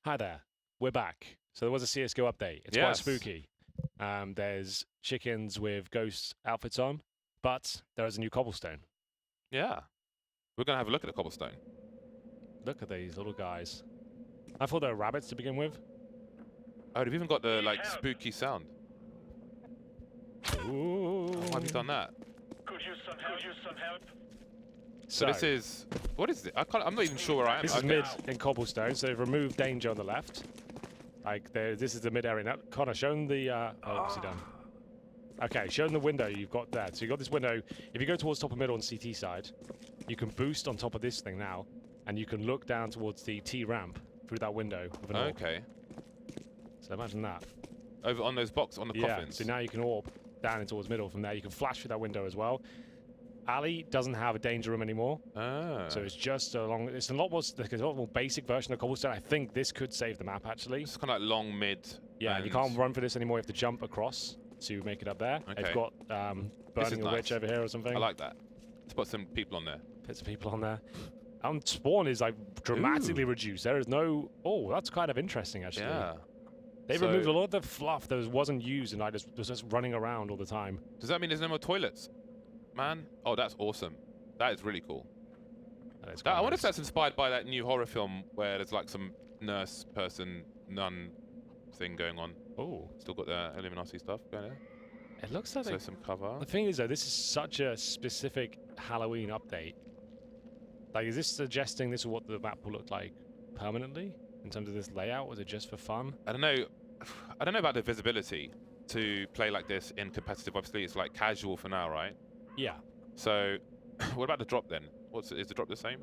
Hi there, we're back. So there was a CSGO update. It's quite Yes. spooky. There's chickens with ghost outfits on, but there is a new cobblestone. Yeah. We're going to have a look at the cobblestone. Look at these little guys. I thought they were rabbits to begin with. Oh, they've even got the, like, spooky sound. Ooh. Oh, why have you done that? Could use some help. So this is... What is it? I'm not even sure where I am. This is mid in cobblestone, so they've removed danger on the left. Like, this is the mid area. Now, Connor, show them the... oh, what's he done? Okay, show them the window you've got there. So you've got this window. If you go towards top and middle on CT side, you can boost on top of this thing now, and you can look down towards the T ramp through that window with an orb. Okay. So imagine that. Over on those boxes, on the coffins. So now you can orb down and towards middle from there. You can flash through that window as well. Alley doesn't have a danger room anymore. Ah. So it's just a long... It's a lot more basic version of cobblestone. I think this could save the map, actually. It's kind of like long, mid... Yeah, and you can't run for this anymore. You have to jump across to make it up there. Okay. They've got Burning a Witch over here or something. I like that. Let's put some people on there. Put some people on there. Spawn is like dramatically reduced. There is no... Oh, that's kind of interesting, actually. Yeah. They've removed a lot of the fluff that wasn't used and was just running around all the time. Does that mean there's no more toilets? Man. Oh, that's awesome. That is really cool. I wonder if that's inspired by that new horror film where there's like some nurse person, nun thing going on. Oh. Still got the Illuminati stuff going there. It looks like... So some cover. The thing is, though, this is such a specific Halloween update. Like, is this suggesting this is what the map will look like permanently in terms of this layout? Was it just for fun? I don't know. I don't know about the visibility to play like this in competitive. Obviously, it's like casual for now, right? Yeah. So, what about the drop then? Is the drop the same?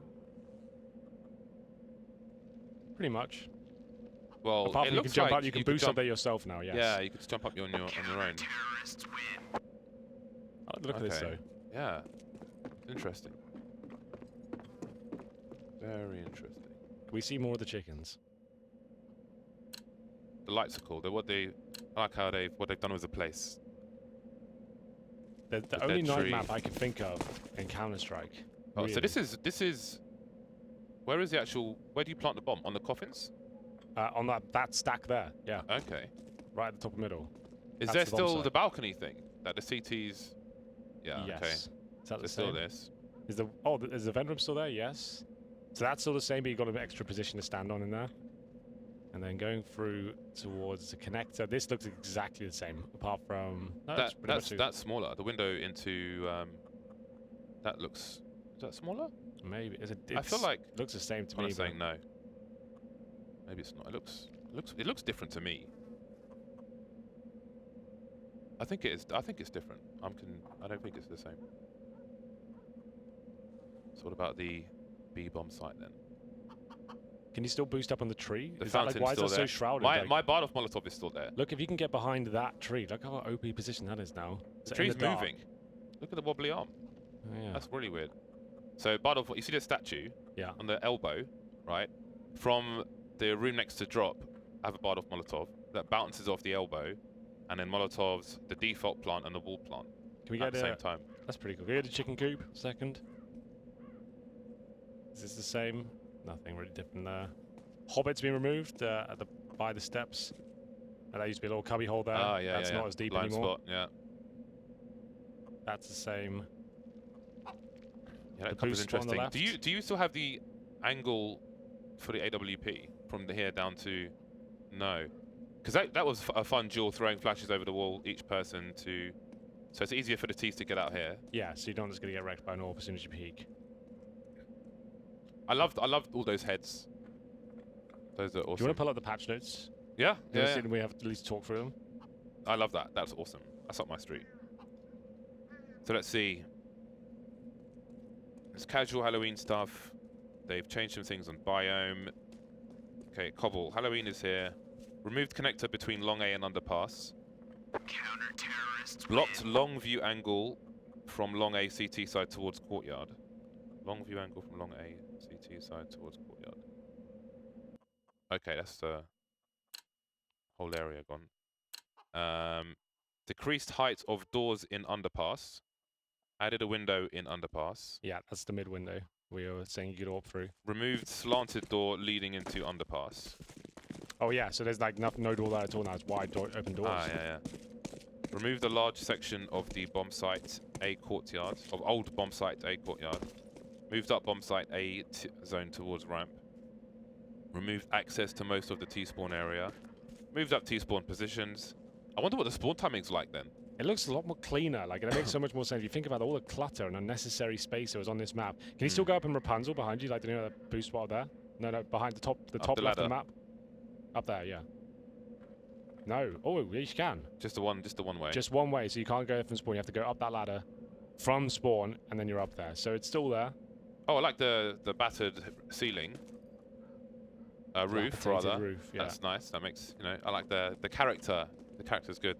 Pretty much. Well, apart from you can jump like up, you can boost up there yourself now. Yes. Yeah, you could jump up on your own. Oh, look at this though. Yeah. Interesting. Very interesting. Can we see more of the chickens? The lights are cool. I like how what they've done with the place. The only night map I can think of in Counter-Strike. Oh, really. so this is. Where is the actual? Where do you plant the bomb? On the coffins? On that stack there. Yeah. Okay. Right at the top of middle. Is there still the balcony thing that the CTs? Yeah. Yes. Okay. Is that the still same? this. Is the vent room still there? Yes. So that's still the same, but you've got an extra position to stand on in there. And then going through towards the connector, this looks exactly the same, apart from... No, that's smaller. The window into... that looks... Is that smaller? Maybe. I feel like... It looks the same to me. I'm saying no. Maybe it's not. It looks different to me. I think it is. I think it's different. I don't think it's the same. So what about the B-bomb site then? Can you still boost up on the tree? The fountain's why is still that there. so shrouded? My Bardolph Molotov is still there. Look, if you can get behind that tree, look how OP position that is now. The tree's moving. Look at the wobbly arm. Oh, yeah. That's really weird. So Bardolph, you see the statue? Yeah. On the elbow, right? From the room next to drop, I have a Bardolph Molotov that bounces off the elbow, and then Molotovs, the default plant and the wall plant. Can we get at the same time? That's pretty cool. Can we get a chicken coop? Second. Is this the same? Nothing really different there. Hobbit's been removed by the steps. And that used to be a little cubby hole there. Ah, yeah, That's not as deep blind anymore. Spot, yeah. That's the same. Yeah, that comes interesting. Do you still have the angle for the AWP from here down to... No. Because that was a fun duel, throwing flashes over the wall, each person to... So it's easier for the T's to get out here. Yeah, so you're not just going to get wrecked by an orb as soon as you peek. I loved all those heads. Those are awesome. Do you want to pull up the patch notes? Yeah. Yeah. We have to at least talk through them. I love that. That's awesome. That's up my street. So let's see. It's casual Halloween stuff. They've changed some things on biome. Okay, Cobble. Halloween is here. Removed connector between long A and underpass. Counter-terrorists. Blocked long view angle from long A CT side towards courtyard. Long view angle from long A CT side towards courtyard. Okay, that's the whole area gone. Decreased height of doors in underpass. Added a window in underpass. Yeah, that's the mid window we were saying you could orb through. Removed slanted door leading into underpass. Oh yeah, so there's like no door there at all now. It's wide open doors. Ah, yeah. Remove the large section of the bomb site A courtyard, of old bomb site A courtyard. Moved up bomb site A zone towards ramp. Removed access to most of the T-spawn area. Moved up T-spawn positions. I wonder what the spawn timing's like then. It looks a lot more cleaner. Like it makes so much more sense. If you think about all the clutter and unnecessary space that was on this map. Can you still go up in Rapunzel behind you? Like, do you know that boost spot there? No, behind the top left of the map. Up there, yeah. No. Oh, yes, you can. Just the one way. Just one way, so you can't go from spawn. You have to go up that ladder from spawn, and then you're up there. So it's still there. Oh, I like the battered ceiling. Roof, rather. Roof, yeah. That's nice. That makes, you know, I like the character. The character's good.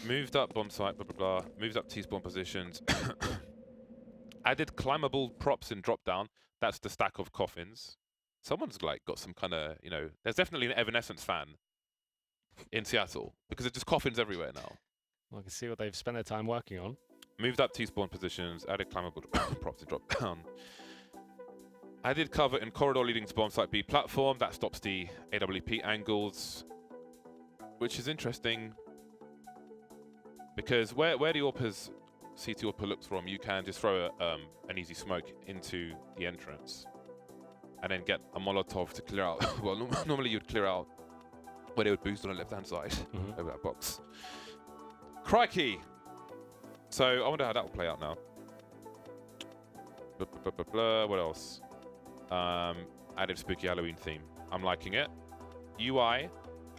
Moved up bomb site, blah, blah, blah. Moved up T-spawn positions. Added climbable props in drop down. That's the stack of coffins. Someone's like got some kind of, you know, there's definitely an Evanescence fan in Seattle because there's just coffins everywhere now. Well, I can see what they've spent their time working on. Moved up T-spawn positions, added climbable props in drop down. Added cover in corridor leading to bomb site B platform. That stops the AWP angles, which is interesting because where the AWPers, CT AWPer looks from, you can just throw an easy smoke into the entrance and then get a Molotov to clear out. Well, normally you'd clear out where they would boost on the left-hand side over that box. Crikey! So I wonder how that will play out now. What else? Added spooky Halloween theme. I'm liking it. UI,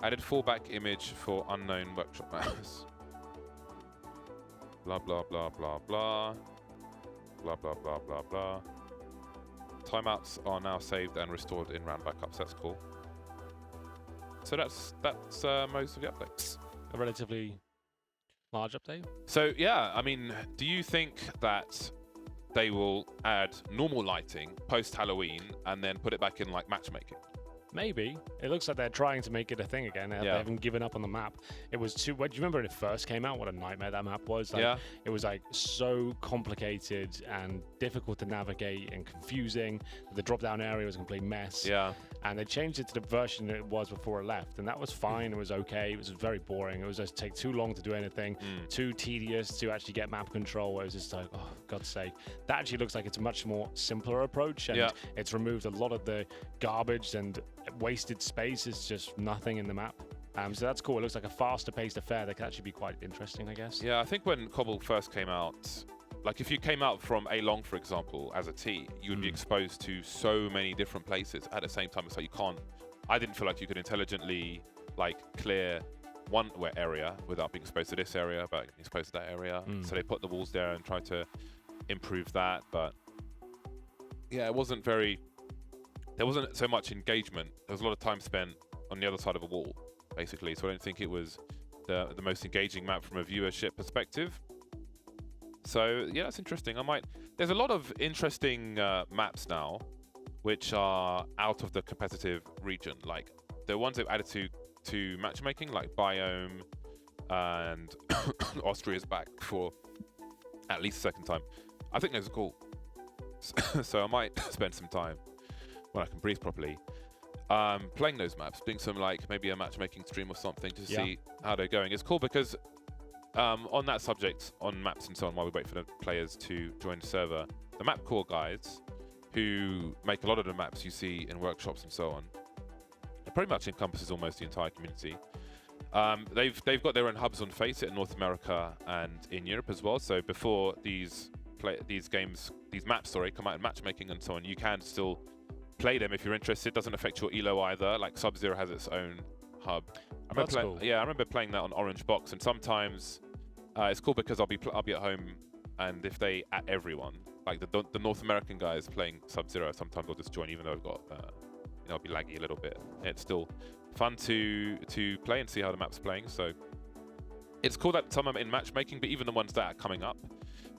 added fallback image for unknown workshop maps. Blah, blah, blah, blah, blah. Blah, blah, blah, blah, blah. Timeouts are now saved and restored in round backups. That's cool. So that's most of the updates. A relatively large update. So yeah, I mean, do you think that they will add normal lighting post Halloween and then put it back in like matchmaking? Maybe. It looks like they're trying to make it a thing again. They haven't given up on the map. It was too... Do you remember when it first came out? What a nightmare that map was. Like, yeah. It was like so complicated and difficult to navigate and confusing. The drop-down area was a complete mess. Yeah. And they changed it to the version that it was before it left. And that was fine. It was okay. It was very boring. It was just take too long to do anything. Too tedious to actually get map control. It was just like, oh, God's sake. That actually looks like it's a much more simpler approach. And it's removed a lot of the garbage and wasted space. Is just nothing in the map. So that's cool. It looks like a faster paced affair that could actually be quite interesting, I guess. Yeah, I think when Cobble first came out, like if you came out from A Long, for example, as a T, you would be exposed to so many different places at the same time. It's like you can't, I didn't feel like you could intelligently like clear one area without being exposed to this area, but being exposed to that area. So they put the walls there and tried to improve that. But yeah, it wasn't very, there wasn't so much engagement. There was a lot of time spent on the other side of a wall, basically. So I don't think it was the most engaging map from a viewership perspective. So yeah, that's interesting. There's a lot of interesting maps now, which are out of the competitive region. Like the ones they've added to matchmaking, like Biome, and Austria's back for at least a second time. I think those are cool. So I might spend some time when I can breathe properly, playing those maps, doing some like maybe a matchmaking stream or something to see how they're going. It's cool because on that subject, on maps and so on, while we wait for the players to join the server, the map core guys who make a lot of the maps you see in workshops and so on, it pretty much encompasses almost the entire community. They've got their own hubs on FACEIT in North America and in Europe as well. So before these maps come out in matchmaking and so on, you can still play them if you're interested. It doesn't affect your elo either. Like Sub-Zero has its own hub. Cool. Yeah, I remember playing that on Orange Box, and sometimes it's cool because I'll be at home, and if they at everyone, like the North American guys playing Sub-Zero, sometimes I'll just join, even though I've got it'll be laggy a little bit. It's still fun to play and see how the map's playing. So it's cool that some are in matchmaking, but even the ones that are coming up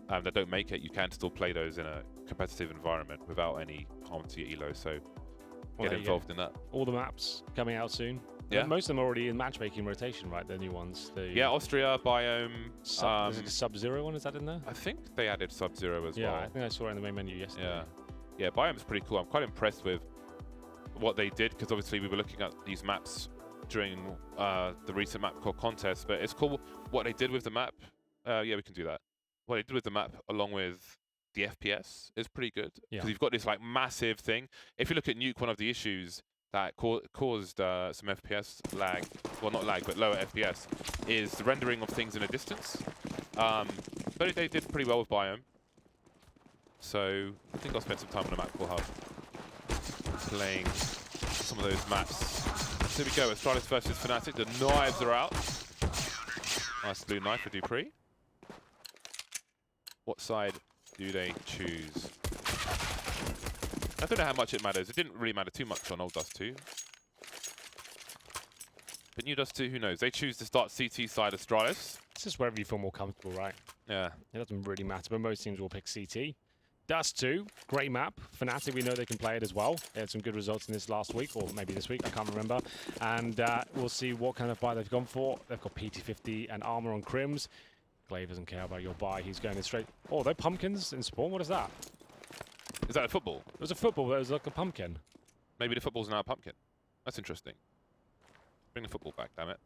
that don't make it, you can still play those in a competitive environment without any harm to your elo. So get involved in that. All the maps coming out soon. Yeah, most of them are already in matchmaking rotation, right? The new ones. Yeah, Austria, Biome. Sub-Zero one, is that in there? I think they added Sub-Zero as well. Yeah, I think I saw it in the main menu yesterday. Yeah, Biome's pretty cool. I'm quite impressed with what they did, because obviously we were looking at these maps during the recent map core contest, but it's cool what they did with the map. Yeah, we can do that. What they did with the map along with the FPS is pretty good, because you've got this like massive thing. If you look at Nuke, one of the issues that caused some FPS lag, well not lag, but lower FPS, is the rendering of things in a distance. But they did pretty well with Biome. So I think I'll spend some time on the map core hub playing some of those maps. So here we go, Astralis versus Fnatic. The knives are out. Nice blue knife for Dupree. What side do they choose? I don't know how much it matters. It didn't really matter too much on Old Dust 2. But New Dust 2, who knows? They choose to start CT side Astralis. It's just wherever you feel more comfortable, right? Yeah. It doesn't really matter, but most teams will pick CT. Dust 2, great map. Fnatic, we know they can play it as well. They had some good results in this last week, or maybe this week, I can't remember. And we'll see what kind of buy they've gone for. They've got PT50 and armor on Crims. Glaive doesn't care about your buy. He's going in straight. Oh, they're pumpkins in spawn. What is that? Is that a football? It was a football, but it was like a pumpkin. Maybe the football's now a pumpkin. That's interesting. Bring the football back, damn it.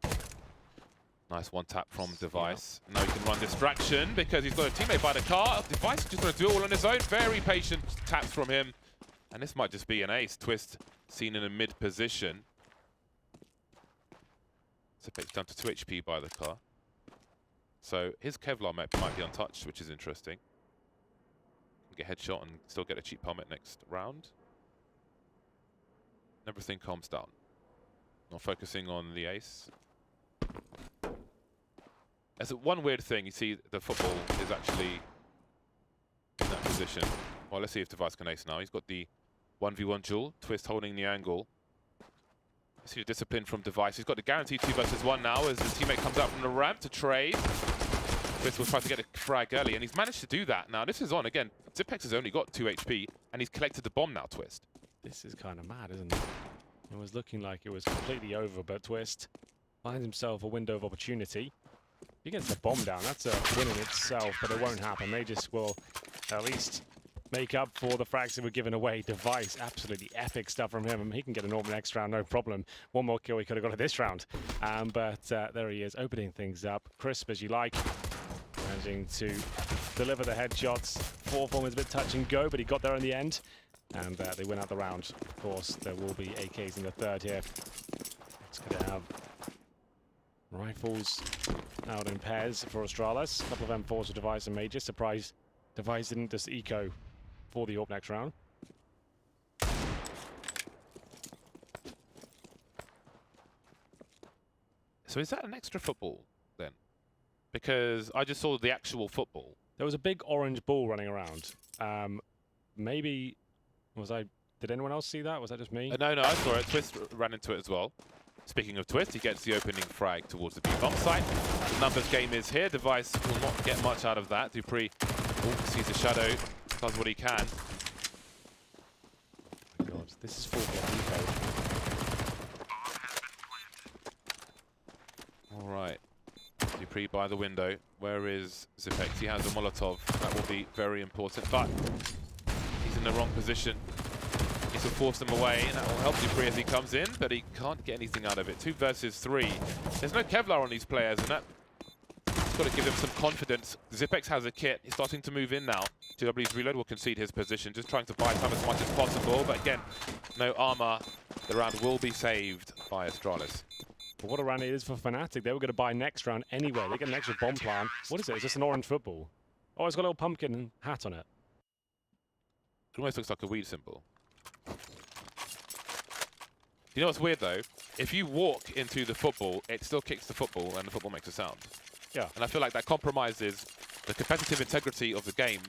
Nice one tap from Device. Now he can run distraction because he's got a teammate by the car. Device is just going to do it all on his own. Very patient taps from him. And this might just be an ace. Twist seen in a mid position. Zipex down to 2 HP by the car. So his Kevlar might be untouched, which is interesting. Get headshot and still get a cheap helmet next round. Everything calms down. Not focusing on the ace. There's one weird thing. You see the football is actually in that position. Well, let's see if Device can ace now. He's got the 1v1 duel. Twist holding the angle. See the discipline from Device. He's got the guaranteed 2 versus 1 now as the teammate comes out from the ramp to trade. Twist will try to get a frag early, and he's managed to do that. Now, this is on. Again, Zipex has only got 2 HP, and he's collected the bomb now, Twist. This is kind of mad, isn't it? It was looking like it was completely over, but Twist finds himself a window of opportunity. He gets the bomb down. That's a win in itself, but it won't happen. They just will at least make up for the frags that were given away. Device, absolutely epic stuff from him. He can get an orb next round, no problem. One more kill he could have got it this round. But there he is, opening things up. Crisp as you like. Managing to deliver the headshots. 4-form is a bit touch and go, but he got there in the end. And they win out the round. Of course, there will be AKs in the third here. It's going to have rifles out in pairs for Astralis. A couple of M4s for Device and Major. Surprise Device didn't just eco for the AWP next round. So is that an extra football then? Because I just saw the actual football. There was a big orange ball running around. Maybe did anyone else see that? Was that just me? No, I saw it. Twist ran into it as well. Speaking of Twist, he gets the opening frag towards the B-bomb site. The numbers game is here. Device will not get much out of that. Dupree sees the shadow, does what he can. Oh my God, this is full game eco. All right. Dupree by the window. Where is Zipex? He has a Molotov. That will be very important, but he's in the wrong position. He's to force them away, and that will help Dupree as he comes in, but he can't get anything out of it. 2 versus 3. There's no Kevlar on these players, and that's got to give them some confidence. Zipex has a kit. He's starting to move in now. GW's reload will concede his position, just trying to buy time as much as possible, but again, no armor. The round will be saved by Astralis. But what a round it is for Fnatic. They were going to buy next round anyway. They get an extra bomb plant. What is it? It's just an orange football. Oh, it's got a little pumpkin hat on it. It almost looks like a weed symbol. You know what's weird though? If you walk into the football, it still kicks the football and the football makes a sound. Yeah. And I feel like that compromises the competitive integrity of the game.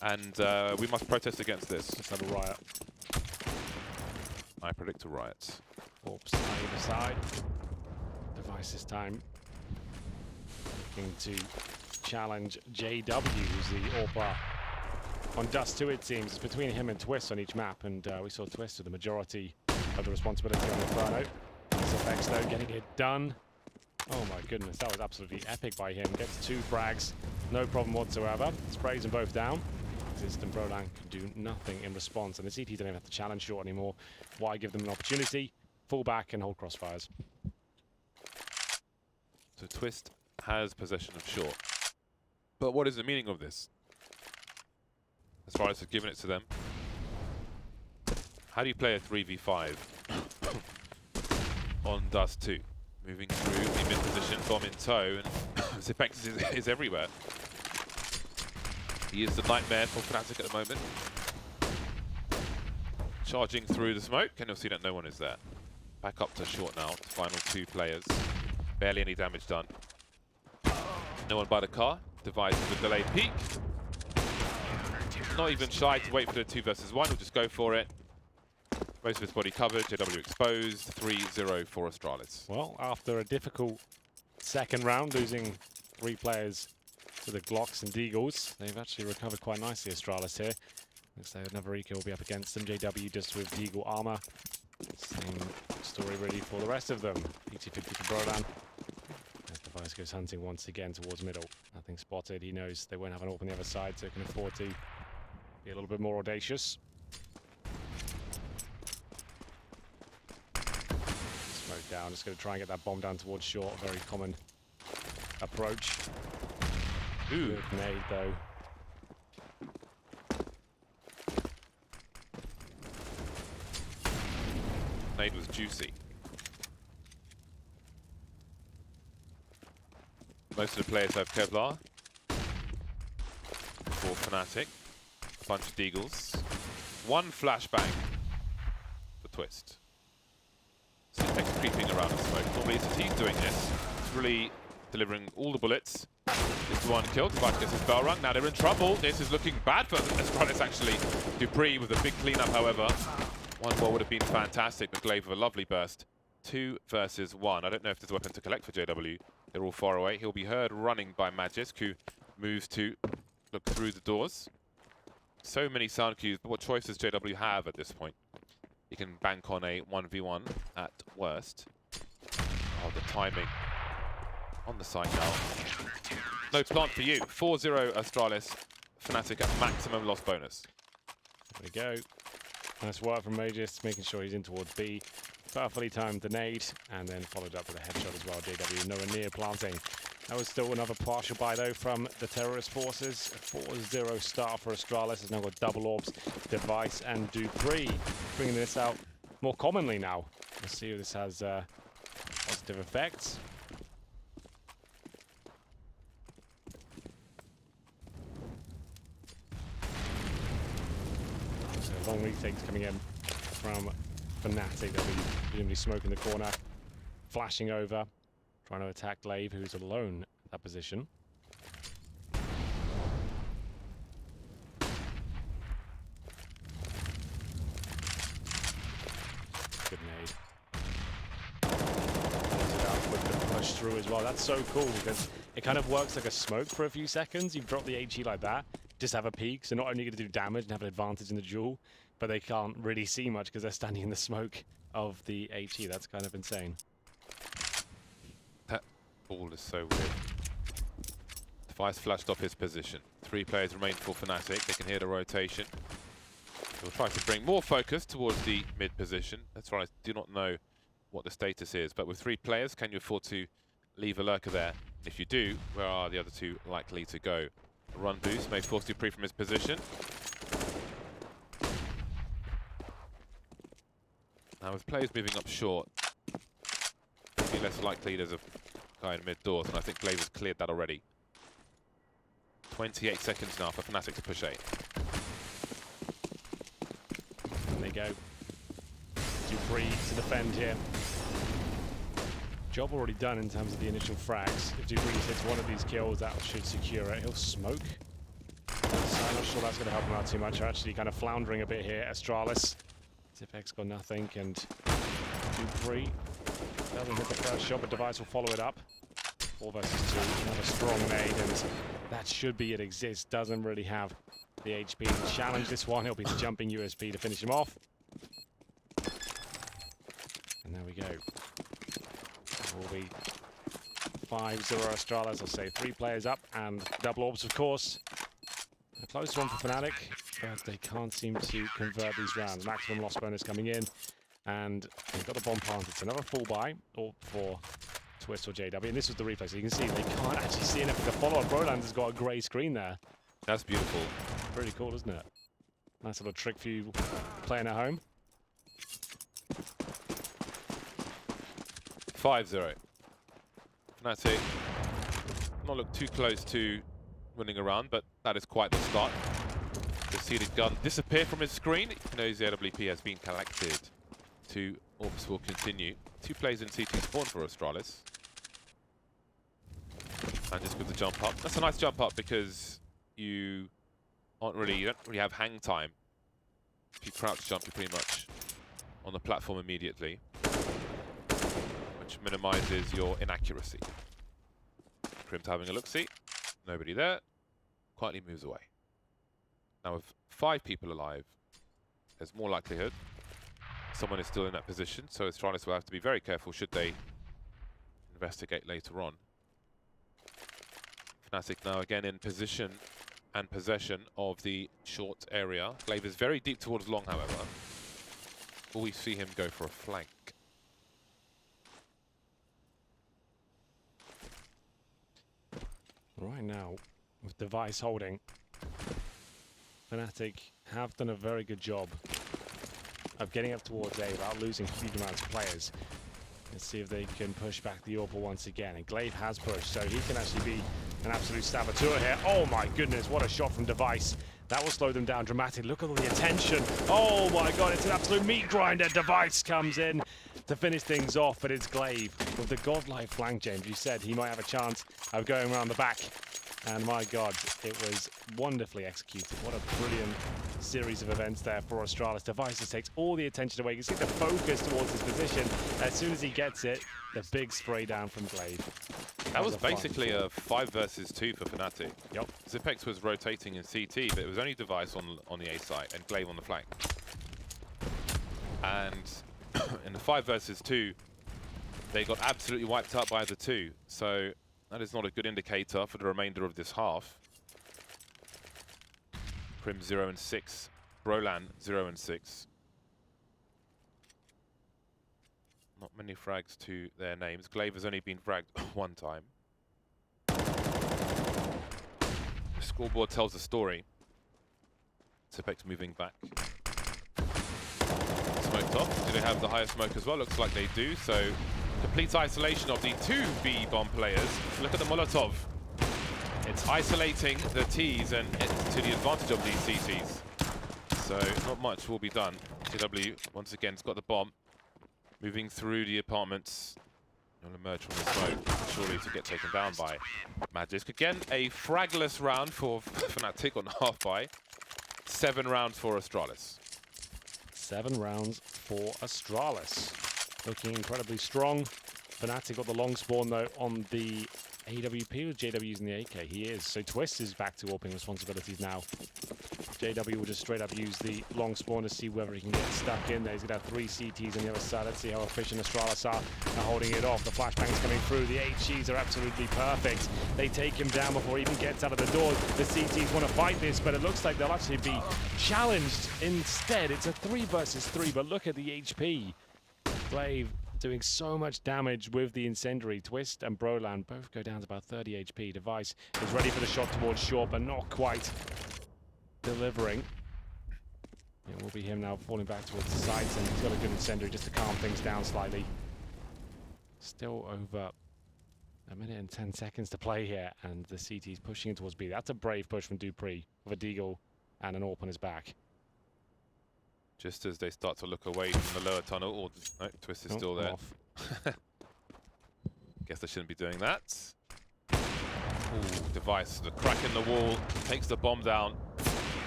And we must protest against this. Let's have a riot. I predict a riot. Oops, either side. Device this time. Looking to challenge JW, who's the AWPer. On Dust 2, it seems. It's between him and Twist on each map, and we saw Twist with the majority of the responsibility on Inferno. Zipex, though, getting it done. Oh my goodness, that was absolutely epic by him. Gets 2 frags, no problem whatsoever. Sprays them both down. exist, and Brolan can do nothing in response. And the CT don't even have to challenge short anymore. Why give them an opportunity? Fall back and hold crossfires. So Twist has possession of short. But what is the meaning of this? Astralis has given it to them. How do you play a 3v5 on Dust 2? Moving through the mid position, bomb in tow, and Zipexis is everywhere. He is the nightmare for Fnatic at the moment. Charging through the smoke, and you'll see that no one is there. Back up to short now, final 2 players. Barely any damage done. No one by the car. Device with a delayed peak. Not even shy to wait for the 2 versus 1. He'll just go for it. Most of his body covered. JW exposed. 3-0 for Astralis. Well, after a difficult second round, losing 3 players to the Glocks and Deagles, they've actually recovered quite nicely, Astralis here. Looks like another Eco will be up against them. JW just with Deagle armor. Same story really for the rest of them. PT50 for Brolan. As Device goes hunting once again towards middle. Nothing spotted. He knows they won't have an AWP on the other side, so he can afford to be a little bit more audacious. Smoke down. Just going to try and get that bomb down towards short. A very common approach. Ooh. Good nade though. Nade was juicy. Most of the players have Kevlar. For Fnatic. A bunch of Deagles. 1 flashbang for Twist. Syntex creeping around the smoke. Normally it's a team doing this. It's really delivering all the bullets. This one kill. Device gets his bell rung. Now they're in trouble. This is looking bad for Astralis actually. Dupree with a big cleanup, however. 1 more would have been fantastic. McGlaive with a lovely burst. 2 versus 1. I don't know if there's a weapon to collect for JW. They're all far away. He'll be heard running by Magisk, who moves to look through the doors. So many sound cues, but what choice does JW have at this point? He can bank on a 1v1 at worst. Oh, the timing on the side now. No plant for you. 4-0 Astralis. Fnatic at maximum loss bonus. There we go. Nice work from Magis, making sure he's in towards B. Perfectly timed the nade, and then followed up with a headshot as well. JW nowhere near planting. That was still another partial buy though from the terrorist forces. A 4-0 start for Astralis. Has now got double orbs, Device and Dupree. Bringing this out more commonly now. Let's see if this has positive effects. So long retakes coming in from Fnatic. They'll be presumably smoking the corner, flashing over, trying to attack Glaive, who's alone at that position. Good nade. Pulls it out with the push through as well. That's so cool because it kind of works like a smoke for a few seconds. You drop the HE like that, just have a peek, so not only going to do damage and have an advantage in the duel, but they can't really see much because they're standing in the smoke of the HE. That's kind of insane. That ball is so weird. Device flashed off his position. 3 players remain for Fnatic. They can hear the rotation. We'll try to bring more focus towards the mid position. That's right, I do not know what the status is, but with 3 players, can you afford to leave a lurker there? If you do, where are the other 2 likely to go? A run boost may force Dupree from his position. Now with players moving up short, it'd be less likely there's a guy in mid doors, and I think Glaive has cleared that already. 28 seconds now for Fnatic to push A. And they go. Dupree to defend here. Job already done in terms of the initial frags. If Dupree hits one of these kills, that should secure it. He'll smoke. So I'm not sure that's going to help him out too much. They're actually kind of floundering a bit here. Astralis. Zipx got nothing, and Dupree doesn't hit the first shot, but Device will follow it up. 4 versus 2, another strong nade, and that should be it. Exists, doesn't really have the HP to challenge this one. He'll be the jumping USP to finish him off. And there we go. It will be 5-0 Astralis. I'll say 3 players up, and double orbs, of course. A close one for Fnatic, but they can't seem to convert these rounds. Maximum loss bonus coming in, and they've got the bomb planted. It's another full buy or for Twist or JW, and this was the replay, so you can see they can't actually see anything. The follow-up Roland has got a grey screen there. That's beautiful. Pretty cool, isn't it? Nice little trick for you playing at home. 5-0. Fnatic not look too close to winning a round, but that is quite the start. The seeded gun disappear from his screen. He knows the AWP has been collected. Two Orps will continue. 2 players in CT spawn for Astralis. And just with the jump up. That's a nice jump up because you don't really have hang time. If you crouch jump, you're pretty much on the platform immediately, which minimizes your inaccuracy. Crim's having a look-see. Nobody there. Quietly moves away. Now with 5 people alive, there's more likelihood someone is still in that position, so Astralis will have to be very careful should they investigate later on. Fnatic now again in position and possession of the short area. Glaive is very deep towards long, however. Will we see him go for a flank? Right now, with Device holding, Fnatic have done a very good job of getting up towards A without losing huge amounts of players. Let's see if they can push back the AWP once again. And Glaive has pushed, so he can actually be an absolute saboteur here. Oh my goodness, what a shot from Device. That will slow them down dramatically. Look at all the attention. Oh my god, it's an absolute meat grinder. Device comes in to finish things off, but it's Glaive with the godlike flank, James. You said he might have a chance of going around the back. And my god, it was wonderfully executed. What a brilliant series of events there for Astralis. Device just takes all the attention away. You can see the focus towards his position. As soon as he gets it, the big spray down from Glaive. That was basically a 5 versus 2 for Fnatic. Yep. Zipex was rotating in CT, but it was only Device on the A side and Glaive on the flank. And in the 5 versus 2, they got absolutely wiped out by the 2. So that is not a good indicator for the remainder of this half. Prim 0 and 6, Brolan 0 and 6. Not many frags to their names. Glaive has only been fragged 1 time. The scoreboard tells a story. Zipex moving back. Smoked off. Do they have the higher smoke as well? Looks like they do. So complete isolation of the 2 B bomb players. Look at the Molotov. It's isolating the Ts and it's to the advantage of these CTs. So not much will be done. JW once again has got the bomb. Moving through the apartments. He'll emerge from the smoke, surely to get taken down by Magisk. Again, a fragless round for Fnatic on half buy. 7 rounds for Astralis. 7 rounds for Astralis. Looking incredibly strong. Fnatic got the long spawn though on the AWP with JW using the AK. He is. So Twist is back to AWPing responsibilities now. JW will just straight up use the long spawn to see whether he can get stuck in there. He's going to have 3 CTs on the other side. Let's see how efficient Astralis are holding it off. The flashbangs coming through. The HGs are absolutely perfect. They take him down before he even gets out of the door. The CTs want to fight this, but it looks like they'll actually be challenged instead. It's a 3 versus 3, but look at the HP. Glaive doing so much damage with the incendiary. Twist and Brolan both go down to about 30 HP. Device is ready for the shot towards short, but not quite delivering. It will be him now falling back towards the sides, and he's got a good incendiary just to calm things down slightly. Still over a minute and 10 seconds to play here, and the CT's pushing in towards B. That's a brave push from Dupree with a deagle and an AWP on his back. Just as they start to look away from the lower tunnel, or no, Twist is still there. Guess they shouldn't be doing that. Ooh, Device, the crack in the wall, takes the bomb down,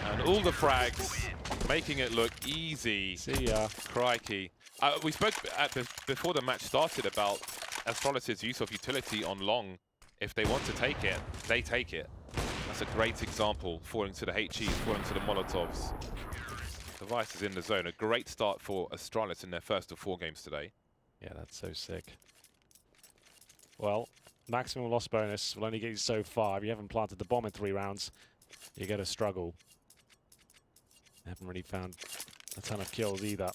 and all the frags, making it look easy. See ya. Crikey. We spoke before the match started about Astralis' use of utility on long. If they want to take it, they take it. That's a great example, falling to the HEs, falling to the Molotovs. Device is in the zone. A great start for Astralis in their first of 4 games today. Yeah, that's so sick. Well, maximum loss bonus will only get you so far. If you haven't planted the bomb in 3 rounds, you're going to struggle. Haven't really found a ton of kills either.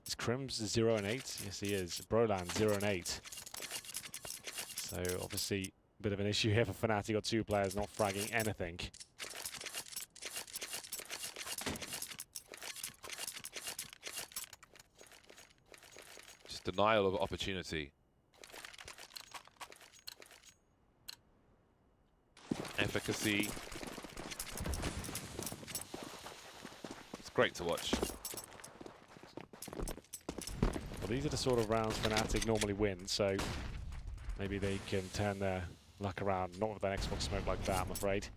Is Crims 0 and 8? Yes, he is. Broland 0 and 8. So obviously a bit of an issue here for Fnatic. Got 2 players not fragging anything. Just denial of opportunity. Efficacy. It's great to watch. Well, these are the sort of rounds Fnatic normally win, so maybe they can turn their luck around. Not with an Xbox smoke like that, I'm afraid.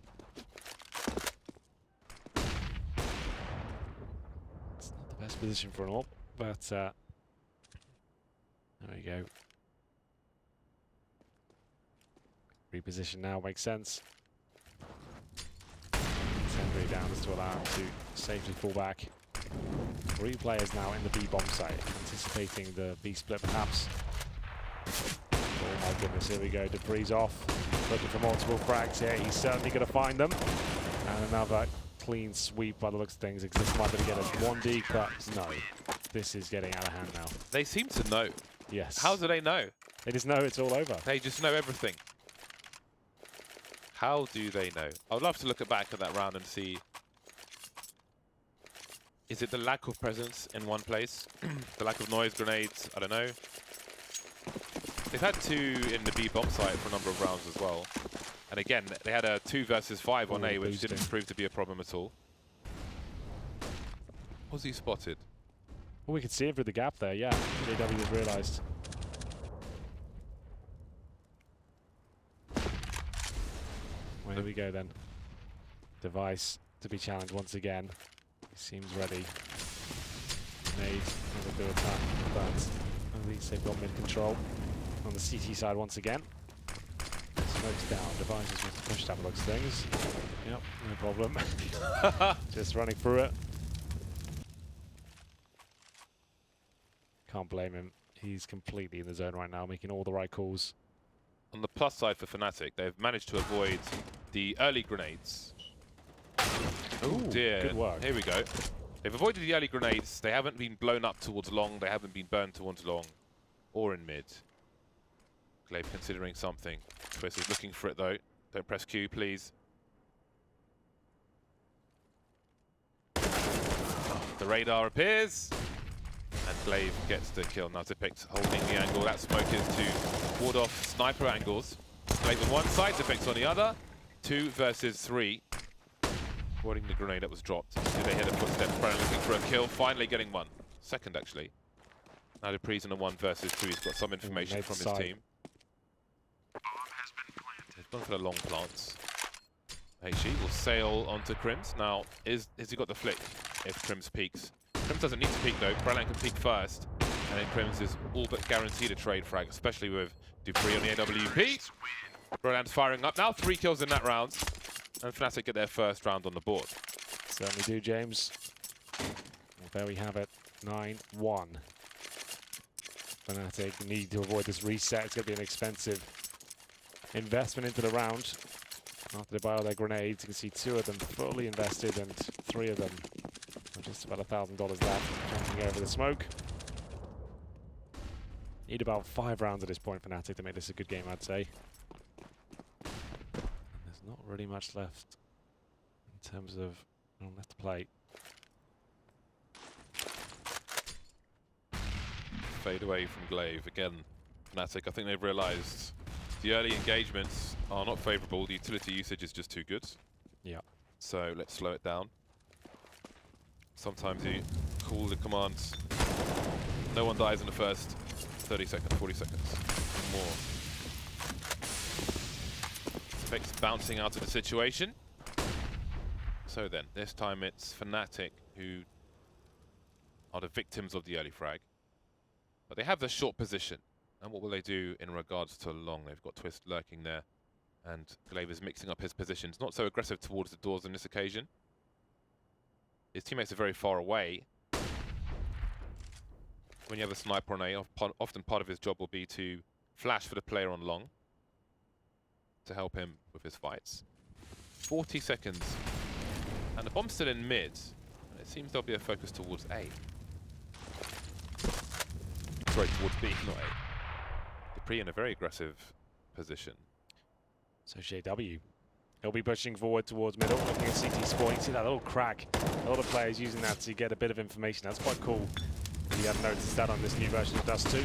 It's not the best position for an AWP, but there we go. Reposition now makes sense. Sentry down is to allow him to safely fall back. 3 players now in the B bomb site, anticipating the B split perhaps. Oh my goodness, here we go. Dupree's off, looking for multiple frags here. He's certainly going to find them. And another clean sweep by the looks of things. This might be to get us 1D cut. No, this is getting out of hand now. They seem to know. Yes. How do they know? They just know it's all over. They just know everything. How do they know? I would love to look back at that round and see. Is it the lack of presence in one place? The lack of noise grenades? I don't know. They've had 2 in the B bomb site for a number of rounds as well. And again, they had a 2 versus 5 on A, which didn't prove to be a problem at all. Was he spotted? Well, we could see it through the gap there, yeah. JW has realised. Well, here we go then. Device to be challenged once again. He seems ready. Nade, never do attack, but at least they've got mid control. On the CT side once again. Smokes down, Device is just pushed up looks things. Yep, no problem. Just running through it. Can't blame him. He's completely in the zone right now, making all the right calls. On the plus side for Fnatic, they've managed to avoid the early grenades. Oh dear. Good work. Here we go. They've avoided the early grenades. They haven't been blown up towards long. They haven't been burned towards long or in mid. Glaive considering something. Twist is looking for it though. Don't press Q, please. The radar appears. And Glaive gets the kill. Now Zipix holding the angle. That smoke is to ward off sniper angles. Glaive on one side, Zipix on the other. 2 versus 3. Avoiding the grenade that was dropped. Do they hear the footsteps? Brown looking for a kill. Finally getting one. Second, actually. Now Dupree's in a 1 versus 2. He's got some information from his team. They've gone for the long plants. HE will sail onto Crims. Now, is he got the flick if Crims peeks? Crims doesn't need to peek though. Brown can peek first. And then Crims is all but guaranteed a trade frag, especially with Dupree on the AWP. Broland's firing up now. 3 kills in that round. And Fnatic get their first round on the board. Certainly do, James. Well, there we have it. 9-1. Fnatic need to avoid this reset. It's going to be an expensive investment into the round. After they buy all their grenades, you can see 2 of them fully invested and 3 of them are just about $1,000 left. Jumping over the smoke. Need about 5 rounds at this point for Fnatic to make this a good game, I'd say. There's not really much left in terms of left to play. Fade away from Glaive. Again, Fnatic, I think they've realized the early engagements are not favorable. The utility usage is just too good. Yeah. So let's slow it down. Sometimes you call the commands. No one dies in the first 30 seconds, 40 seconds, more. Fix bouncing out of the situation. So then, this time it's Fnatic who are the victims of the early frag. But they have the short position. And what will they do in regards to long? They've got Twist lurking there. And Glaive is mixing up his positions. Not so aggressive towards the doors on this occasion. His teammates are very far away. When you have a sniper on A, often part of his job will be to flash for the player on long to help him with his fights. 40 seconds And the bomb's still in mid. And it seems there'll be a focus towards A. Sorry, towards B, not A. Dupree in a very aggressive position. So JW, he'll be pushing forward towards middle, looking at CT scoring. See that little crack? A lot of players using that to get a bit of information. That's quite cool. You haven't noticed that on this new version of Dust 2.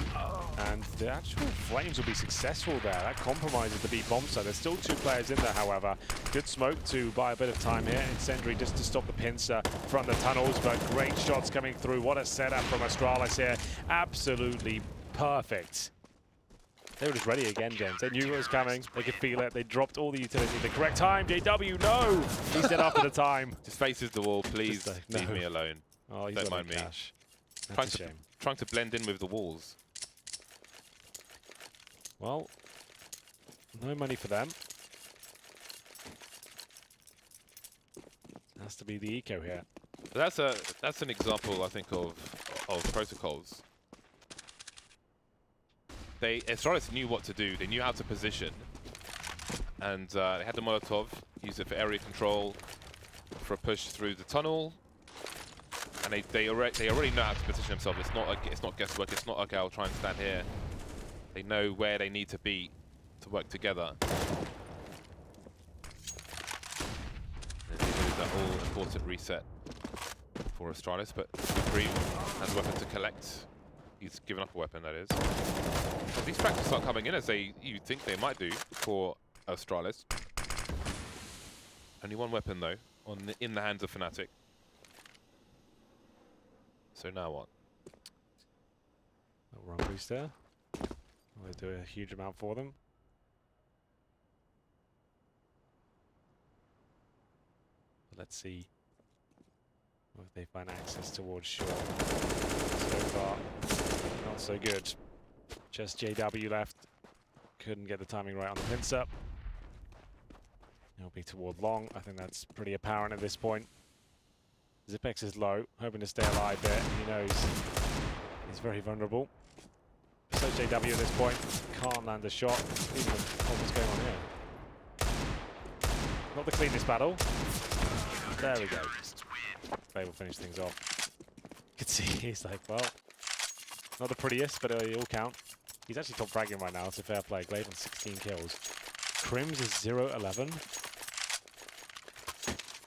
And the actual Flames will be successful there. That compromises the B bomb site. There's still 2 players in there, however. Good smoke to buy a bit of time here. Incendiary just to stop the pincer from the tunnels, but great shots coming through. What a setup from Astralis here. Absolutely perfect. They were just ready again, James. They knew it was coming. They could feel it. They dropped all the utility at the correct time. JW, no! He's dead after the time. Just faces the wall, please leave no. me alone. Oh, he's Don't got mind me. cash. That's a shame. Trying to blend in with the walls. Well, no money for them. Has to be the eco here. But that's an example, I think, of protocols. Astralis knew what to do. They knew how to position, and they had the Molotov. Use it for area control, for a push through the tunnel, and they already know how to position themselves. It's not guesswork. It's not okay, I'll try and stand here. They know where they need to be to work together. And they do that all-important reset for Astralis, but Dupree has a weapon to collect. He's given up a weapon, that is. But these fractures start coming in as you'd think they might do for Astralis. Only one weapon though, in the hands of Fnatic. So now what? A run boost there. They do a huge amount for them. Let's see if they find access towards shore. So far, not so good. Just JW left. Couldn't get the timing right on the pincer. It'll be toward long. I think that's pretty apparent at this point. Zipex is low, hoping to stay alive there. He knows he's very vulnerable. So JW at this point can't land a shot. Even what's going on here. Not the cleanest battle. There we go. They will finish things off. You can see he's like, well, not the prettiest, but he'll count. He's actually top fragging right now, so fair play. Glaive on 16 kills. Crims is 0-11.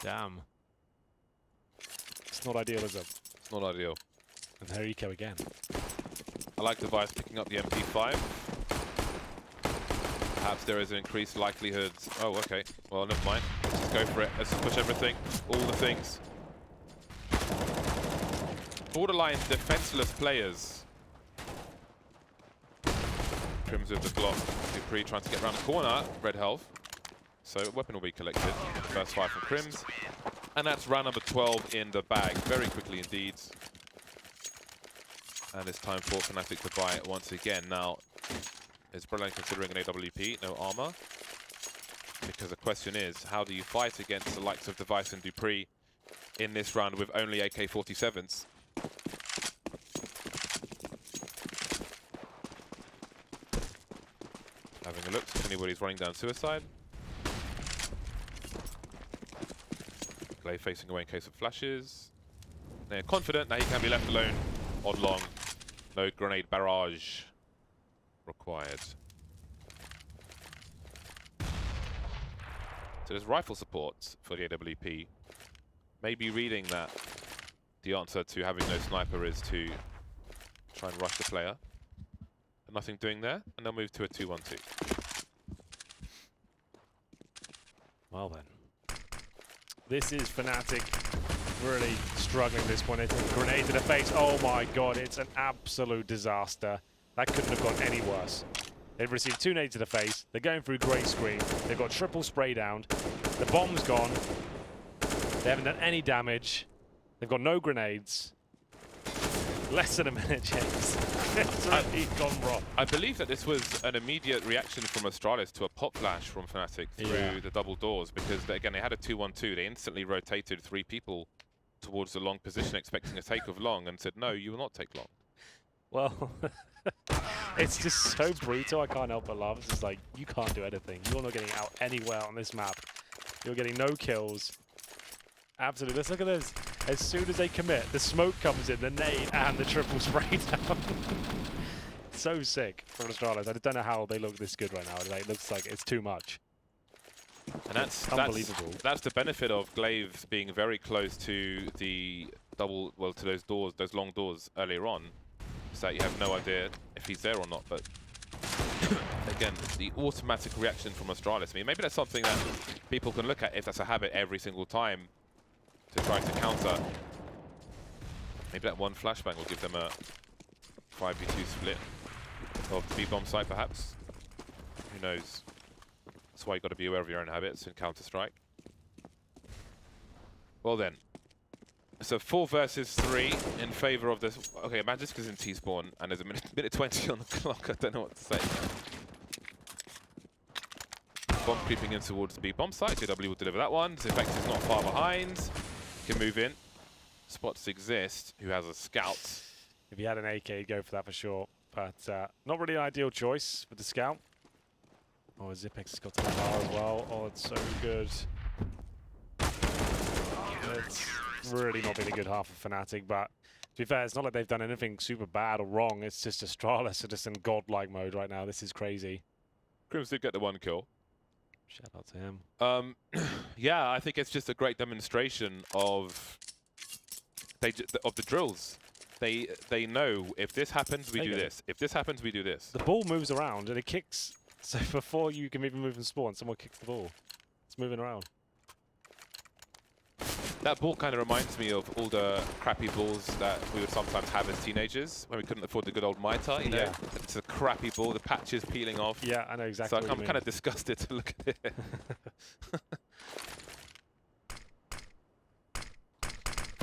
Damn. It's not ideal, is it? It's not ideal. And there eco again. I like the Vice picking up the MP5. Perhaps there is an increased likelihood. Oh, okay. Well, never mind. Let's just go for it. Let's just push everything. All the things. Borderline defenseless players. Crims with the block. Dupree trying to get around the corner. Red health. So a weapon will be collected. First fire from Crims. And that's round number 12 in the bag. Very quickly indeed. And it's time for Fnatic to buy it once again. Now, is Brilliant considering an AWP, no armor? Because the question is, how do you fight against the likes of Device and Dupree in this round with only AK-47s? Having a look, if anybody's running down suicide. Clay facing away in case of flashes. They're confident that he can be left alone on long. No grenade barrage required. So there's rifle support for the AWP. Maybe reading that the answer to having no sniper is to try and rush the player. But nothing doing there, and they'll move to a 2-1-2. Well then. This is Fnatic really struggling at this point. It's a grenade to the face. Oh my god, it's an absolute disaster. That couldn't have gone any worse. They've received 2 nades to the face. They're going through grey screen. They've got triple spray down. The bomb's gone. They haven't done any damage. They've got no grenades. Less than a minute, James. It's really gone wrong. I believe that this was an immediate reaction from Astralis to a pop flash from Fnatic through the double doors, because again, they had a 2-1-2. They instantly rotated 3 people towards the long position, expecting a take of long, and said, no, you will not take long. Well, it's just so brutal. I can't help but laugh. It's just like, you can't do anything. You're not getting out anywhere on this map. You're getting no kills. Absolutely. Let's look at this. As soon as they commit, the smoke comes in, the nade, and the triple spray down. So sick from Astralis. I don't know how they look this good right now. It looks like it's too much. And that's Unbelievable. That's the benefit of Glaive being very close to the to those doors, those long doors earlier on, is that you have no idea if he's there or not. But again, the automatic reaction from Astralis. I mean, maybe that's something that people can look at if that's a habit every single time to try to counter. Maybe that one flashbang will give them a 5v2 split of the B-bomb site, perhaps. Who knows? That's why you've got to be aware of your own habits in Counter-Strike. Well then, so 4 versus 3 in favor of this. Okay, Magiska's in T-spawn, and there's a minute 20 on the clock. I don't know what to say. Bomb creeping in towards the B-bomb site. JW will deliver that one. Zifex is not far behind. Can move in. Spots exist. Who has a scout? If he had an AK, he'd go for that for sure. But not really an ideal choice for the scout. Oh, Zipex has got to the bar as well. Oh, it's so good. It's really not been a good half of Fnatic, but to be fair, it's not like they've done anything super bad or wrong. It's just Astralis are just in godlike mode right now. This is crazy. Crims did get the 1 kill. Shout out to him. Yeah, I think it's just a great demonstration of the drills. They know if this happens, we do this. If this happens, we do this. The ball moves around and it kicks. So before you can even move and spawn, someone kicks the ball. It's moving around. That ball kind of reminds me of all the crappy balls that we would sometimes have as teenagers when we couldn't afford the good old Mitre, you know? Yeah. It's a crappy ball, the patches peeling off. Yeah, I know exactly So what I'm you kind mean. of disgusted to look at it.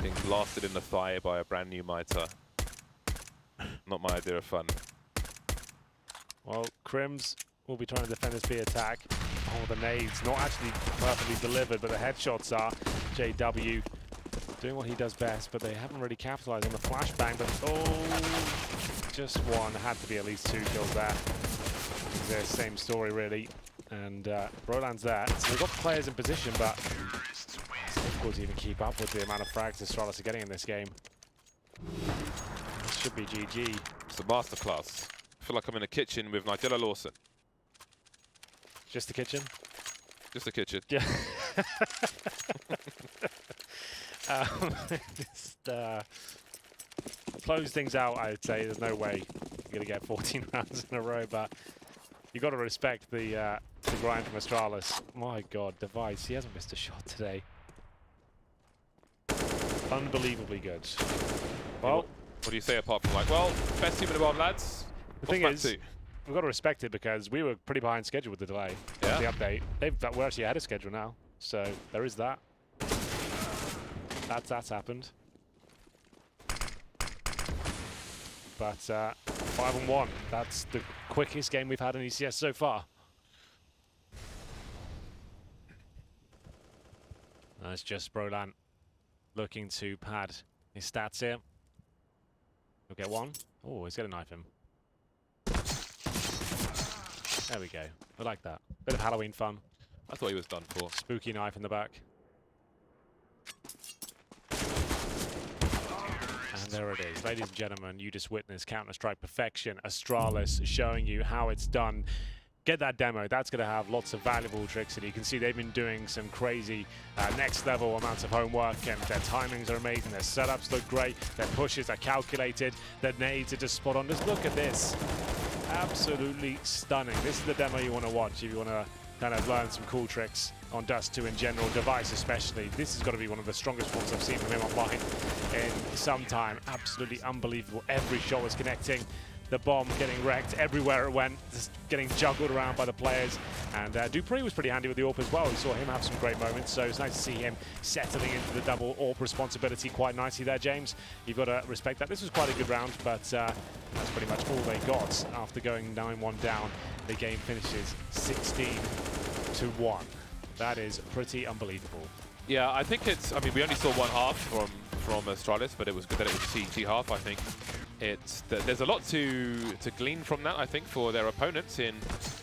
Being blasted in the thigh by a brand new Mitre. Not my idea of fun. Well, Crims will be trying to defend this B attack. Oh, the nades, not actually perfectly delivered, but the headshots are. JW doing what he does best, but they haven't really capitalized on the flashbang. But oh, just one. Had to be at least 2 kills there. Their same story, really. And Broland's there. So they've got players in position, but it's difficult to even keep up with the amount of frags Astralis are getting in this game. This should be GG. It's a masterclass. I feel like I'm in a kitchen with Nigella Lawson. Just the kitchen? Just a kitchen. Yeah. Just close things out, I'd say. There's no way you're going to get 14 rounds in a row, but you've got to respect the grind from Astralis. My God, Device, he hasn't missed a shot today. Unbelievably good. Well, what do you say apart from like, well, best team in the world, lads? the thing is, we've got to respect it because we were pretty behind schedule with the delay. Yeah. The update. We're actually ahead of schedule now, so there is that. That's happened. But 5-1. That's the quickest game we've had in ECS so far. That's just Broland looking to pad his stats here. He'll get one. Oh, he's going to knife him. There we go. I like that. Bit of Halloween fun. I thought he was done for. Spooky knife in the back. And there it is. Ladies and gentlemen, you just witnessed Counter-Strike perfection. Astralis showing you how it's done. Get that demo. That's going to have lots of valuable tricks. And you can see they've been doing some crazy next level amounts of homework, and their timings are amazing. Their setups look great. Their pushes are calculated. Their nades are just spot on. Just look at this. Absolutely stunning. This is the demo you want to watch if you want to kind of learn some cool tricks on Dust 2 in general, Device especially. This has got to be one of the strongest ones I've seen from him online in some time. Absolutely unbelievable. Every shot was connecting. The bomb getting wrecked everywhere it went, just getting juggled around by the players. And Dupree was pretty handy with the AWP as well. We saw him have some great moments, so it's nice to see him settling into the double AWP responsibility quite nicely there, James. You've got to respect that. This was quite a good round, but that's pretty much all they got after going 9-1 down. The game finishes 16-1. That is pretty unbelievable. Yeah, I think it's, I mean, we only saw one half from Astralis, but it was good that it was a CT half, I think. There's a lot to glean from that, I think, for their opponents in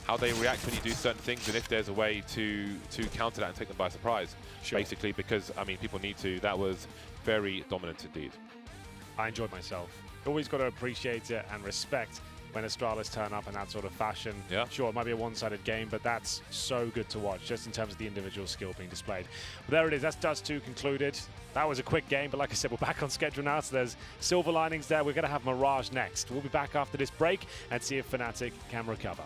how they react when you do certain things, and if there's a way to counter that and take them by surprise. Sure. Basically, because I mean, people need to. That was very dominant indeed. I enjoyed myself. Always got to appreciate it and respect when Astralis turn up in that sort of fashion. Yeah. Sure, it might be a one-sided game, but that's so good to watch, just in terms of the individual skill being displayed. But there it is. That's Dust 2 concluded. That was a quick game, but like I said, we're back on schedule now, so there's silver linings there. We're going to have Mirage next. We'll be back after this break and see if Fnatic can recover.